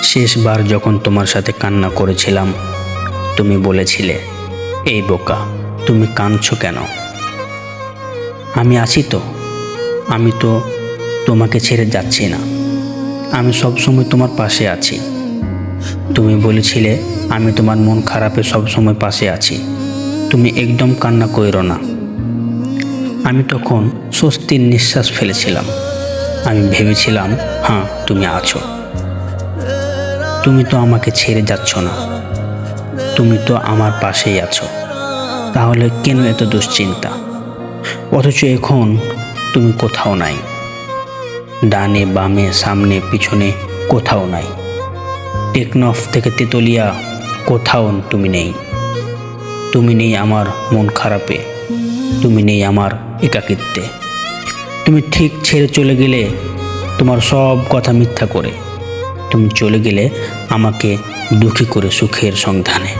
শেষবার যখন তোমার সাথে কান্না করেছিলাম, তুমি বলেছিলে, এই বোকা, তুমি কাঁদছো কেন? আমি আছি তো, আমি তো তোমাকে ছেড়ে যাচ্ছি না, আমি সবসময় তোমার পাশে আছি। তুমি বলেছিলে আমি তোমার মন খারাপে সবসময় পাশে আছি, তুমি একদম কান্না করো না। আমি তখন স্বস্তির নিঃশ্বাস ফেলেছিলাম। আমি ভেবেছিলাম, হ্যাঁ, তুমি আছো, তুমি তো আমাকে ছেড়ে যাচ্ছ না, তুমি তো আমার পাশেই আছো। তাহলে কেন এত দুশ্চিন্তা? অথচ এখন তুমি কোথাও নাই, ডানে বামে সামনে পিছনে কোথাও নাই। টেকনাফ থেকে তেতুলিয়া কোথাও তুমি নেই। তুমি নেই আমার মন খারাপে, তুমি নেই আমার একাকিত্বে। তুমি ঠিক ছেড়ে চলে গেলে তোমার সব কথা মিথ্যা করে। তুমি চলে গেলে আমাকে দুঃখী করে সুখের সন্ধানে।